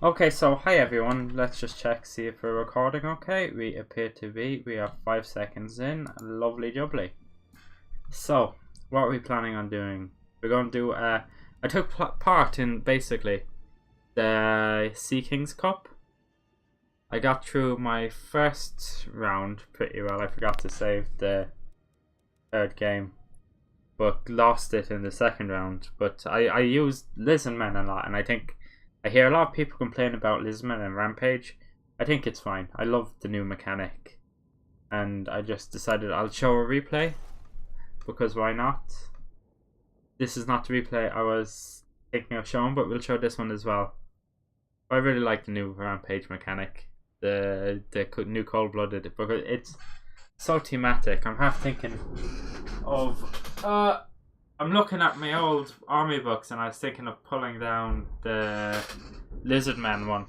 Okay, so hi everyone. Let's just check, see if we're recording okay. We appear to be. We are 5 seconds in. Lovely jubbly. So, what are we planning on doing? We're going to do. I took part in basically the Sea Kings Cup. I got through my first round pretty well. I forgot to save the third game, but lost it in the second round. But I used Lizardmen a lot, and I think I hear a lot of people complain about Lizardmen and Rampage. I think it's fine. I love the new mechanic, and I just decided I'll show a replay because why not? This is not the replay I was thinking of showing, but we'll show this one as well. I really like the new Rampage mechanic, the new Cold Blooded, because it's so thematic. I'm half thinking of I'm looking at my old army books and I was thinking of pulling down the Lizardman one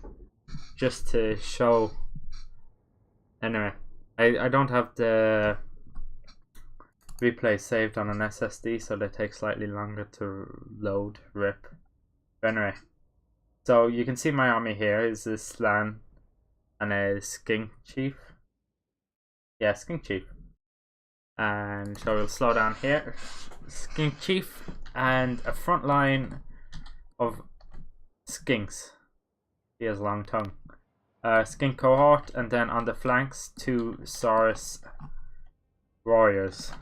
just to show. Anyway, I don't have the replay saved on an SSD, so they take slightly longer to load. Rip. But anyway, so you can see my army here is a Slan and a Skink Chief. Yeah, Skink Chief. And so we'll slow down here. Skink Chief and a front line of skinks. He has a long tongue. Skink cohort, and then on the flanks, two Saurus warriors.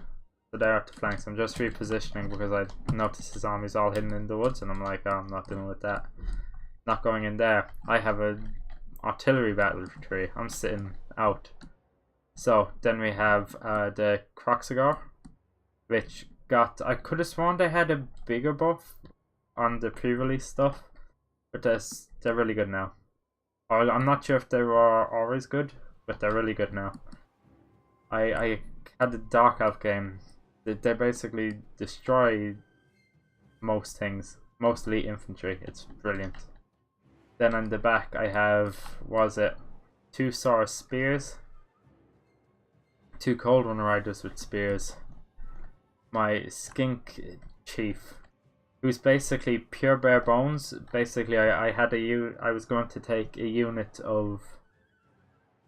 So they're at the flanks. I'm just repositioning because I noticed his army's all hidden in the woods, and I'm like, oh, I'm not dealing with that. Not going in there. I have a artillery battery. I'm sitting out. So then we have the Croxigar, which got. I could have sworn they had a bigger buff on the pre-release stuff, but they're really good now. I'm not sure if they were always good, but they're really good now. I had the Dark Elf game. They basically destroy most things, most elite infantry. It's brilliant. Then on the back I have, two Saurus spears, two Cold Runner Riders with spears, my Skink Chief, who's basically pure bare bones. Basically, I was going to take a unit of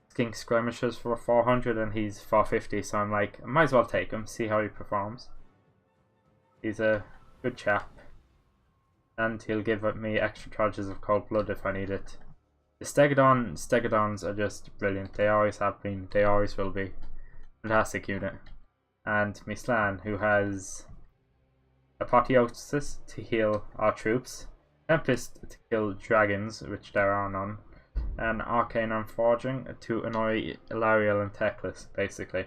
Skink Skirmishers for 400 and he's 450, so I'm like, I might as well take him, see how he performs. He's a good chap, and he'll give me extra charges of Cold Blood if I need it. The Stegodons are just brilliant. They always have been, they always will be. Fantastic unit. And Mislan, who has Apotheosis to heal our troops, Tempest to kill dragons, which there are none, and Arcane Unforging to annoy Ilariel and Teclis, basically.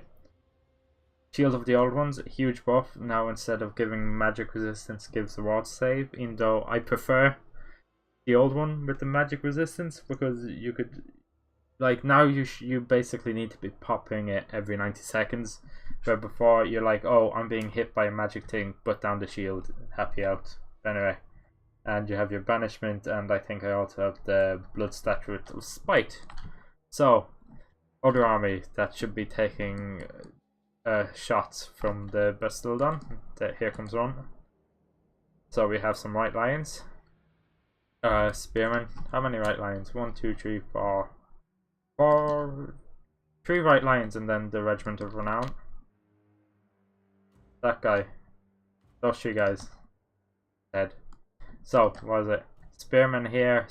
Shield of the Old Ones, huge buff. Now instead of giving magic resistance, gives the ward save, even though I prefer the old one with the magic resistance, because you could, like, now you basically need to be popping it every 90 seconds. Where before you're like, oh, I'm being hit by a magic thing, put down the shield, happy out. Anyway, and you have your banishment, and I think I also have the blood statue of spite. So, other army that should be taking shots from the Bastildon. Here comes one. So we have some White Lions. Spearmen. How many White Lions? 1, 2, 3, 4. 3 White Lions, and then the Regiment of Renown. That guy. Those 3 guys. Dead. So, what is it? Spearman here,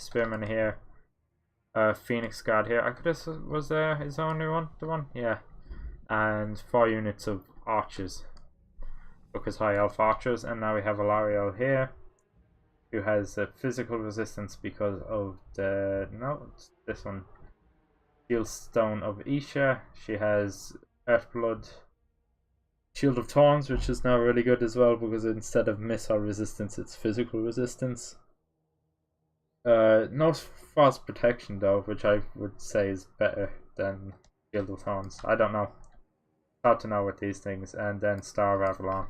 Phoenix Guard here. I could have, was there, is there only one? The one? Yeah. And 4 units of archers. Because high elf archers. And now we have Alariel here, who has a physical resistance because of the, no, it's this one. Shield Stone of Isha. She has Earthblood. Shield of Thorns, which is now really good as well, because instead of missile resistance, it's physical resistance. No Frost Protection though, which I would say is better than Shield of Thorns. I don't know. It's hard to know with these things. And then Star of Avalon.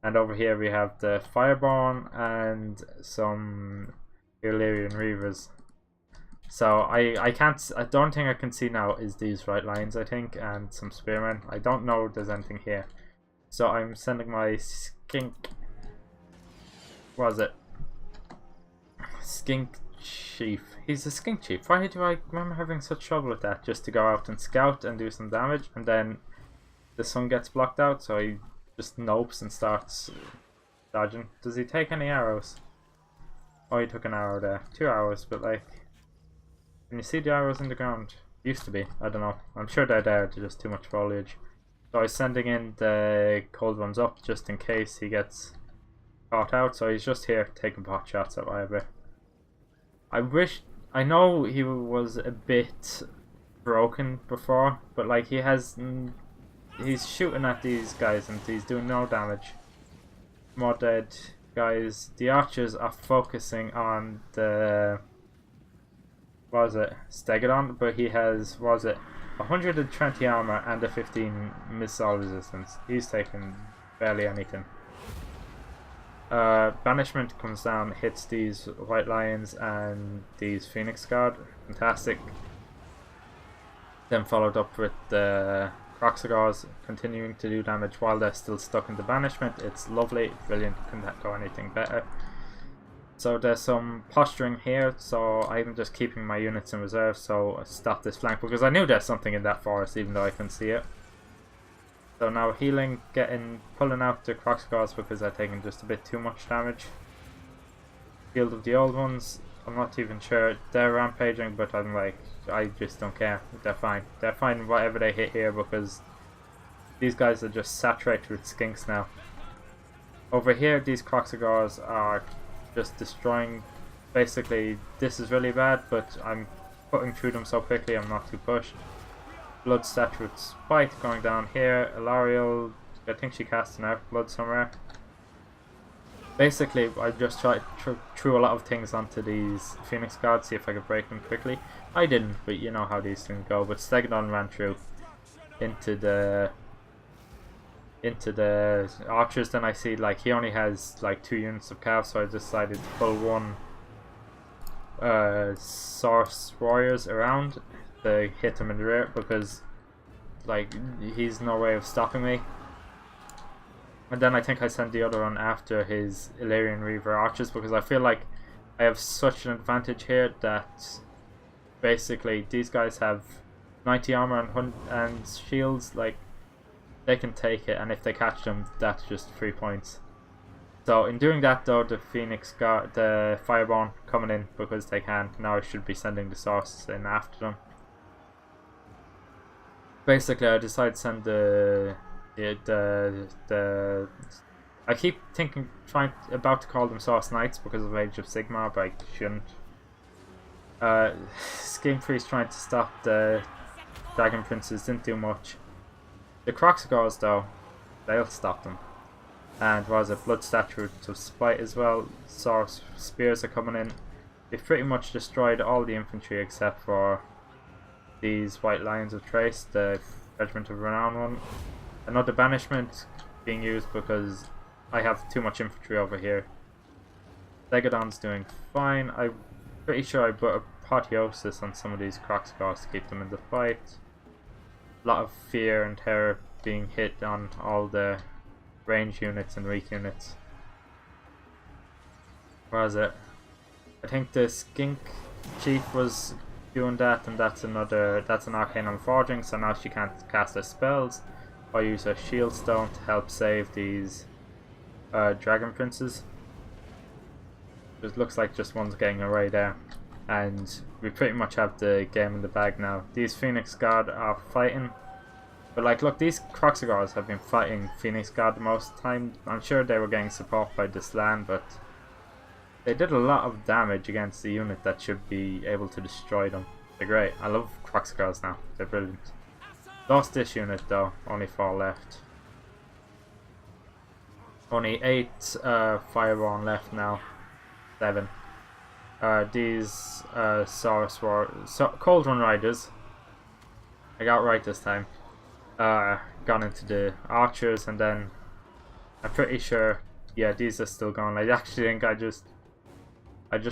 And over here we have the Fireborn and some Illyrian Reavers. So I don't think I can see now is these right lines, I think, and some spearmen. I don't know if there's anything here. So I'm sending my Skink, what was it? Skink chief. He's a skink chief. Why do I remember having such trouble with that? Just to go out and scout and do some damage, and then the sun gets blocked out, so he just nopes and starts dodging. Does he take any arrows? Oh, he took an arrow there. 2 arrows, but like, can you see the arrows in the ground? Used to be. I don't know. I'm sure they're there. They're just too much foliage. So I was sending in the cold ones up just in case he gets caught out. So he's just here taking pot shots at whatever. I know he was a bit broken before, but like he's shooting at these guys and he's doing no damage. More dead guys. The archers are focusing on the, what was it, Stegodon, but he has, what was it, 120 armor and a 15 missile resistance. He's taking barely anything. Banishment comes down, hits these White Lions and these Phoenix Guard. Fantastic. Then followed up with the Croxagors continuing to do damage while they're still stuck in the banishment. It's lovely, brilliant, couldn't go anything better. So there's some posturing here, so I'm just keeping my units in reserve, so I stop this flank because I knew there's something in that forest even though I couldn't see it. So now healing, pulling out the Croxagors because they're taking just a bit too much damage. Field of the Old Ones, I'm not even sure, they're rampaging, but I'm like, I just don't care, they're fine. They're fine whatever they hit here because these guys are just saturated with skinks now. Over here, these Croxagors are just destroying, basically this is really bad, but I'm putting through them so quickly I'm not too pushed. Blood statue with Spite going down here. Ilariel, I think she cast an Arc Blood somewhere. Basically, I just tried threw a lot of things onto these Phoenix Guards, see if I could break them quickly. I didn't, but you know how these things go. But Stegodon ran through into the archers. Then I see like he only has like 2 units of cav, so I decided to pull 1 Source Warriors around to hit him in the rear because like he's no way of stopping me. And then I think I sent the other one after his Illyrian Reaver archers because I feel like I have such an advantage here that basically these guys have 90 armor and shields, like they can take it, and if they catch them that's just 3 points. So in doing that though, the Phoenix Guard, the Fireborn coming in because they can. Now I should be sending the Source in after them. Basically I decided to send I keep about to call them Source Knights because of Age of Sigmar, but I shouldn't. Skin Priest trying to stop the Dragon Princes didn't do much. The Croxagors though, they'll stop them. And was a Blood Statue to Spite as well. Source Spears are coming in. They've pretty much destroyed all the infantry except for these White Lions of Trace, the Regiment of Renown one. Another banishment being used because I have too much infantry over here. Stegodon's doing fine. I'm pretty sure I put Apotheosis on some of these Croxagors to keep them in the fight. A lot of fear and terror being hit on all the range units and weak units. Where is it? I think the Skink Chief was doing that, and that's an Arcane Forging, so now she can't cast her spells or use her Shield Stone to help save these Dragon Princes. It looks like just one's getting away there, and we pretty much have the game in the bag now. These Phoenix Guard are fighting, but like look, these Croxagors have been fighting Phoenix Guard the most time. I'm sure they were getting support by this land, but they did a lot of damage against the unit that should be able to destroy them. They're great. I love Croxagors now. They're brilliant. Lost this unit though. Only 4 left. Only 8 Fireborn left now. 7. These Saurus were Cold Run Riders. I got right this time. Gone into the archers, and then I'm pretty sure, yeah, these are still going. I actually think I just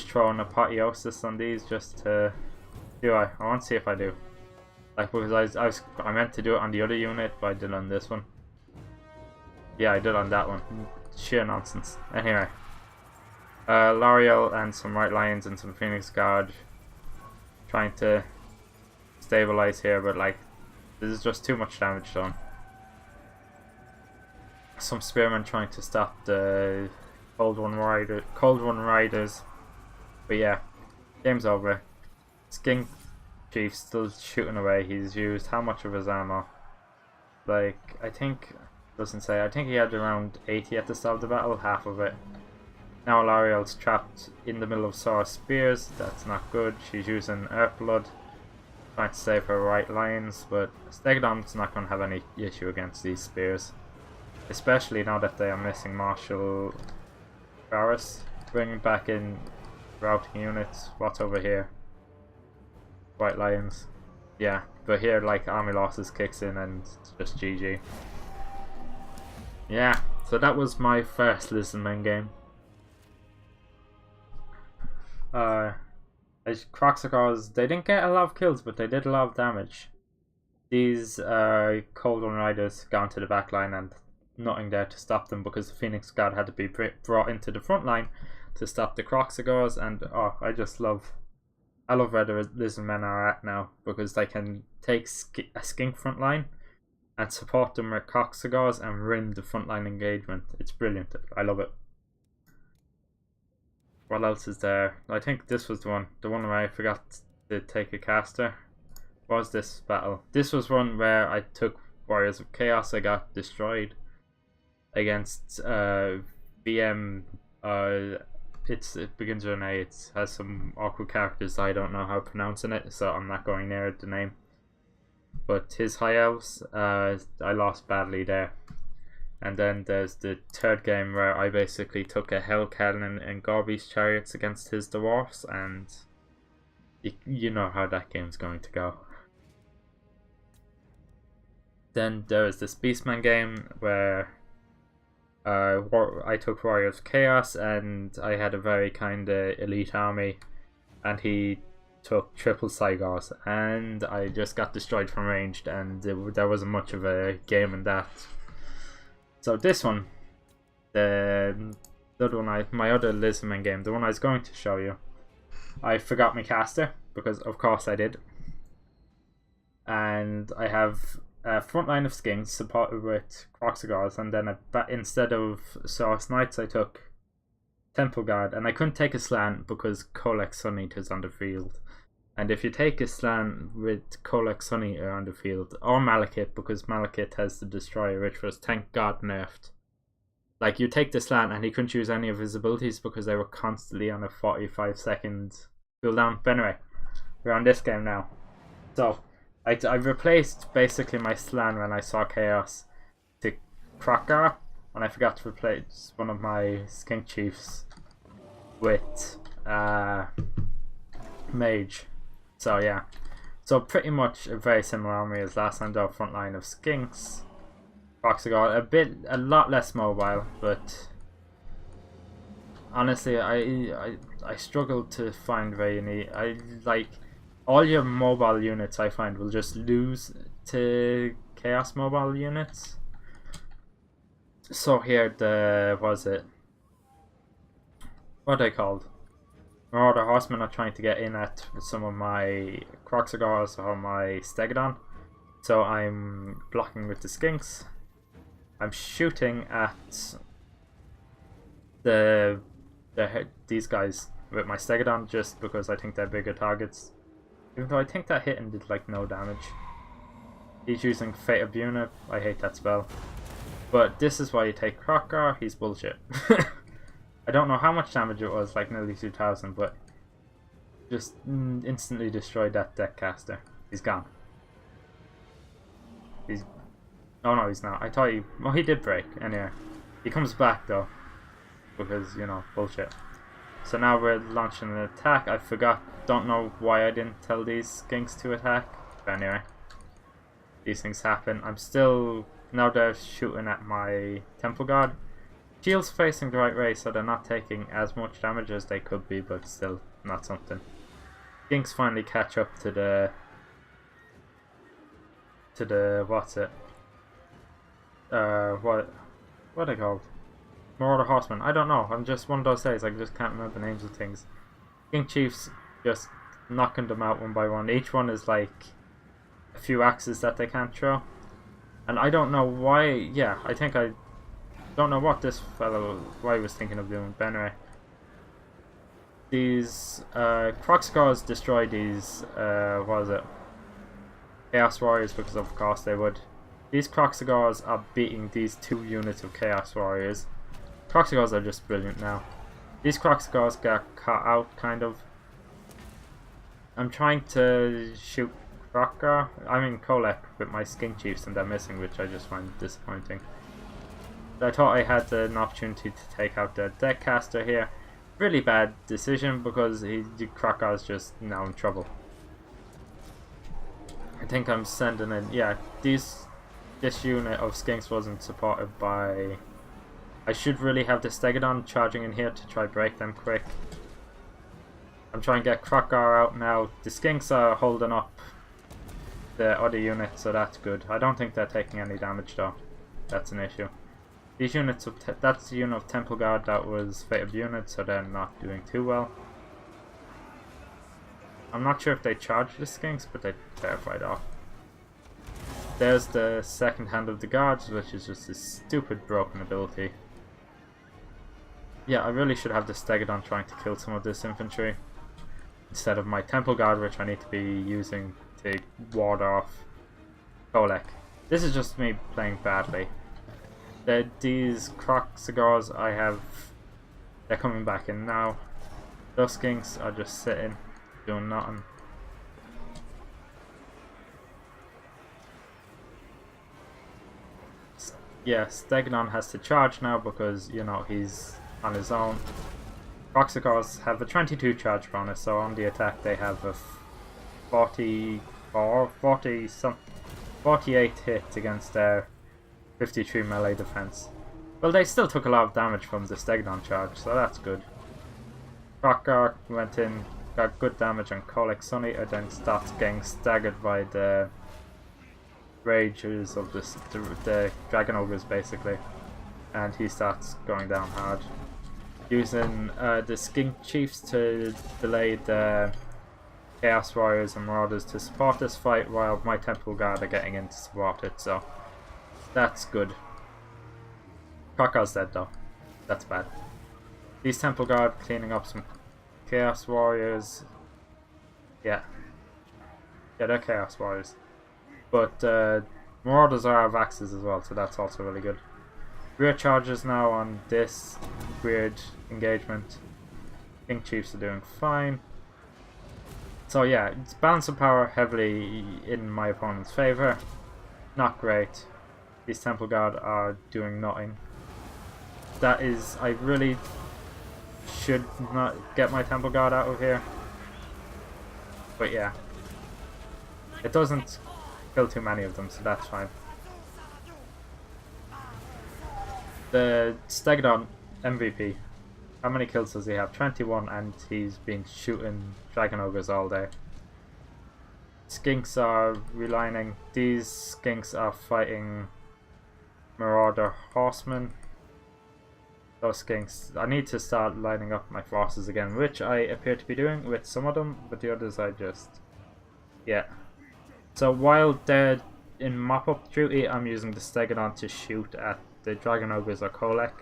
throw an Apotheosis on these just to I want to see if I do. Like because I meant to do it on the other unit, but I did on this one. Yeah, I did on that one. Sheer nonsense. Anyway, L'Oreal and some White Lions and some Phoenix Guard trying to stabilize here, but like this is just too much damage done. Some Spearmen trying to stop the Cold One Riders. But yeah, game's over. Skink Chief still shooting away. He's used how much of his ammo? Like, I think, doesn't say, I think he had around 80 at the start of the battle, half of it. Now L'Oreal's trapped in the middle of Sora's spears, that's not good. She's using Earthblood, trying to save her White Lions, but Stegodon's not going to have any issue against these spears. Especially now that they are missing Marshal Varus. Bringing back in routing units. What's over here? White Lions. Yeah, but here like army losses kicks in and it's just GG. Yeah, so that was my first Lizardman game. Croxicars, they didn't get a lot of kills, but they did a lot of damage. These Cold One Riders got into the back line and nothing there to stop them because the Phoenix Guard had to be brought into the front line to stop the Croxicars. And oh, I love where the Lizardmen are at now because they can take a skink front line and support them with Croxicars and win the frontline engagement. It's brilliant. I love it. What else is there? I think this was the one where I forgot to take a caster. What was this battle? This was one where I took Warriors of Chaos. I got destroyed against VM. It begins with an A. It has some awkward characters I don't know how to pronounce in it, so I'm not going near the name. But his High Elves, I lost badly there. And then there's the third game where I basically took a Hell Cannon and Gorby's Chariots against his Dwarfs, and you know how that game's going to go. Then there is this Beastman game where I took Warriors of Chaos and I had a very kind of elite army, and he took triple Cygars, and I just got destroyed from ranged, and there wasn't much of a game in that. So this one, the other one, my other Lizardman game, the one I was going to show you, I forgot my caster, because of course I did. And I have a front line of skinks supported with Croxicars, and then instead of Source Knights I took Temple Guard, and I couldn't take a slant because Kolek Sun Eater's on the field. And if you take a slant with Kolek Sun Eater on the field, or Malekith, because Malekith has the Destroyer, which was thank God nerfed. Like, you take the slant and he couldn't use any of his abilities because they were constantly on a 45-second cooldown. But anyway, we're on this game now. So, I replaced basically my slant when I saw Chaos to Krokgar, and I forgot to replace one of my Skink Chiefs with Mage. So yeah, so pretty much a very similar army as last time, though. Front line of Skinks, Croxigar, a lot less mobile, but honestly, I struggle to find very neat. I like all your mobile units. I find will just lose to Chaos mobile units. So here, what are they called? Marauder Horsemen are trying to get in at some of my Croxigars or my Stegodon. So I'm blocking with the Skinks. I'm shooting at these guys with my Stegodon just because I think they're bigger targets. Even though I think that hit and did like no damage. He's using Fate of Buna. I hate that spell. But this is why you take Krokgar. He's bullshit. I don't know how much damage it was, like nearly 2,000, but just instantly destroyed that deck caster. He's gone. Oh no, he's not. I thought he did break. Anyway, he comes back though, because, you know, bullshit. So now we're launching an attack. I don't know why I didn't tell these skinks to attack, but anyway, these things happen. Now they're shooting at my Temple Guard. Shield's facing the right way, so they're not taking as much damage as they could be, but still not something. Skinks finally catch up to the what's it? What are they called? Marauder Horsemen. I don't know. I'm just one of those days. I just can't remember names of things. Skink Chiefs just knocking them out one by one. Each one is like a few axes that they can't throw. And I don't know why. Yeah, I don't know what this fellow, why he was thinking of doing. But anyway, these Croxgars destroy these, what is it? Chaos Warriors, because of course they would. These Croxgars are beating these 2 units of Chaos Warriors. Croxgars are just brilliant now. These Croxgars got cut out, kind of. I'm trying to shoot Kolek with my Skink Chiefs and they're missing, which I just find disappointing. I thought I had an opportunity to take out the Deckcaster here. Really bad decision because the Crocar's just now in trouble. I think I'm sending in, yeah, this unit of Skinks wasn't supported by... I should really have the Stegodon charging in here to try break them quick. I'm trying to get Crocar out now. The Skinks are holding up the other units, so that's good. I don't think they're taking any damage though. That's an issue. These units of that's the unit of Temple Guard that was fated unit, so they're not doing too well. I'm not sure if they charged the Skinks, but they terrified off. There's the second hand of the guards, which is just a stupid broken ability. Yeah, I really should have the Stegodon trying to kill some of this infantry instead of my Temple Guard, which I need to be using to ward off Kolek. This is just me playing badly. These Croxgars I have, they're coming back in now. Those Skinks are just sitting, doing nothing. Yeah, Stegodon has to charge now because, you know, he's on his own. Croxgars have a 22 charge bonus, so on the attack they have a 48 hit against their 53 melee defense. Well, they still took a lot of damage from the Stegodon charge, so that's good. Crocar went in, got good damage on Kolek Sunny, and then starts getting staggered by the rages of the Dragon Ogres, basically. And he starts going down hard. Using the Skink Chiefs to delay the Chaos Warriors and Marauders to support this fight, while my Temple Guard are getting in to support it, so that's good. Crocar's dead though. That's bad. These Temple Guard cleaning up some Chaos Warriors. Yeah, they're Chaos Warriors. But Marauders are out of axes as well, so that's also really good. Rear charges now on this weird engagement. King Chiefs are doing fine. So yeah, it's balance of power heavily in my opponent's favour. Not great. These Temple Guard are doing nothing. That is, I really should not get my Temple Guard out of here. But yeah, it doesn't kill too many of them, so that's fine. The Stegodon MVP, how many kills does he have? 21, and he's been shooting Dragon Ogres all day. Skinks are relining. These Skinks are fighting Marauder Horsemen. Those Skinks, I need to start lining up my forces again, which I appear to be doing with some of them, but the others I just... yeah. So while they're in mop-up duty, I'm using the Stegodon to shoot at the Dragon Ogres or Kolek.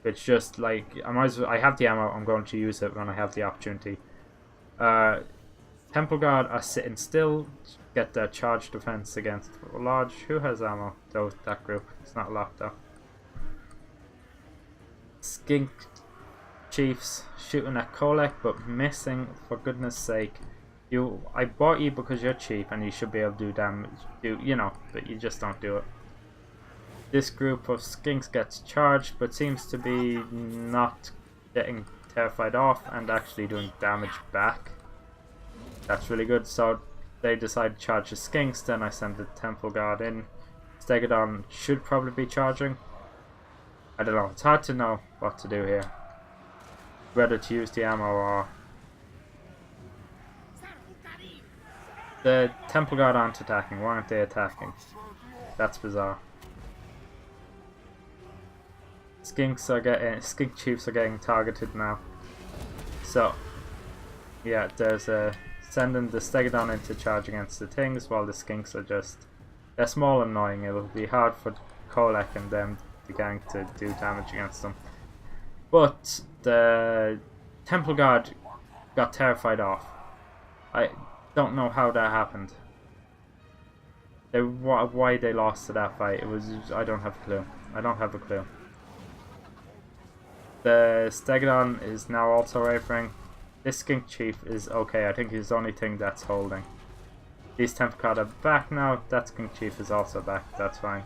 It's just like, I have the ammo, I'm going to use it when I have the opportunity. Temple Guard are sitting still, get their charge defense against large. Who has ammo? That group. It's not a lot though. Skink Chiefs shooting at Kolek, but missing, for goodness sake. I bought you because you're cheap and you should be able to do damage, you know, but you just don't do it. This group of Skinks gets charged, but seems to be not getting terrified off and actually doing damage back. That's really good. So they decide to charge the Skinks, then I send the Temple Guard in. Stegodon should probably be charging. I don't know, it's hard to know what to do here. Whether to use the ammo or... The Temple Guard aren't attacking. Why aren't they attacking? That's bizarre. skink chiefs are getting targeted now. So yeah, there's a sending the Stegodon into charge against the things, while the skinks are they're small and annoying. It'll be hard for Kolek and them, the gang, to do damage against them. But the Temple Guard got terrified off. I don't know how that happened. Why they lost to that fight, I don't have a clue. I don't have a clue. The Stegodon is now also wavering. This skink chief is okay. I think he's the only thing that's holding. These Temple Guard are back now. That skink chief is also back. That's fine.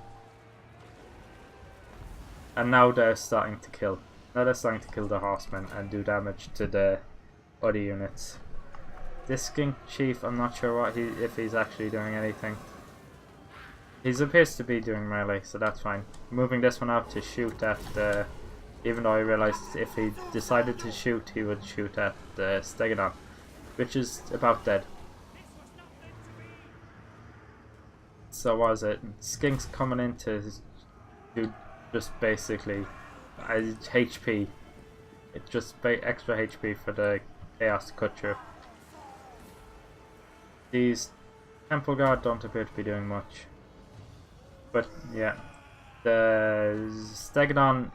And now they're starting to kill. Now they're starting to kill the horsemen and do damage to the other units. This skink chief, I'm not sure if he's actually doing anything. He appears to be doing melee, so that's fine. Moving this one out to shoot at the... Even though I realised if he decided to shoot, he would shoot at the Stegodon, which is about dead. So what was it? Skink's coming in to do just basically HP. It's just extra HP for the Chaos to cut through. These Temple Guard don't appear to be doing much. But yeah, the Stegodon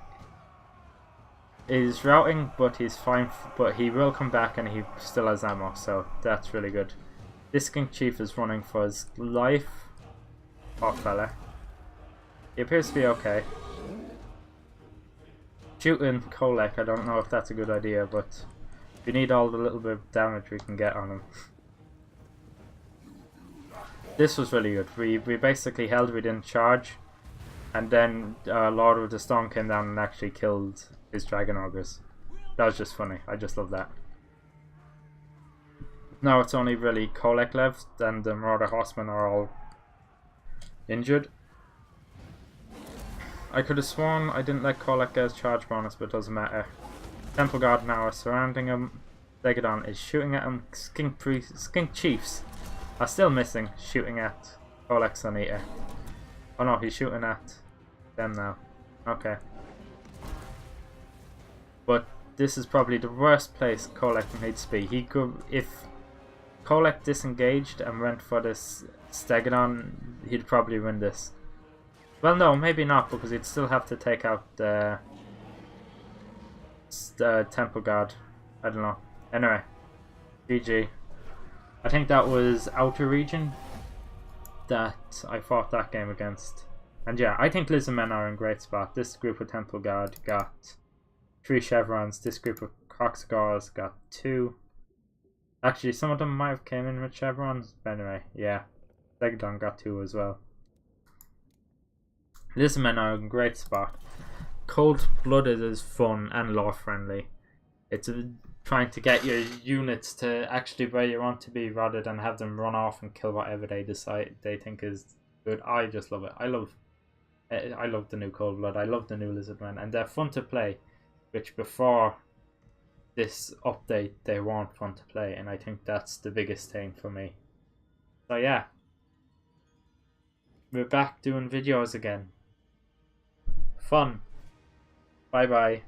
is routing, but he's fine. But he will come back, and he still has ammo, so that's really good. This skink chief is running for his life. Poor fella. He appears to be okay. Shooting Kolek, I don't know if that's a good idea, but we need all the little bit of damage we can get on him. This was really good. We basically held, we didn't charge, and then Lord of the Storm came down and actually killed his Dragon Ogres. That was just funny. I just love that. Now it's only really Kolek left, and the Marauder Horsemen are all injured. I could have sworn I didn't let Kolek get his charge bonus, but it doesn't matter. Temple Guard now are surrounding him. Stegodon is shooting at him. Skink Chiefs are still missing, shooting at Kolek Sun Eater. Oh no, he's shooting at them now. Okay. But this is probably the worst place Kolek needs to be. He could, if Kolek disengaged and went for this Stegodon, he'd probably win this. Well, no, maybe not, because he'd still have to take out the Temple Guard. I don't know. Anyway, GG. I think that was Outer Region that I fought that game against. And yeah, I think Lizardmen are in great spot. This group of Temple Guard got 3 chevrons. This group of Kroxigors got 2. Actually, some of them might have came in with chevrons. But anyway, yeah. Stegodon got 2 as well. Lizardmen are in great spot. Cold Blooded is fun and lore friendly. It's trying to get your units to actually where you want to be, rather than have them run off and kill whatever they decide they think is good. I just love it. I love the new Cold Blood. I love the new Lizardmen, and they're fun to play, which before this update they weren't fun to play, and I think that's the biggest thing for me. So yeah, we're back doing videos again. Fun. Bye bye.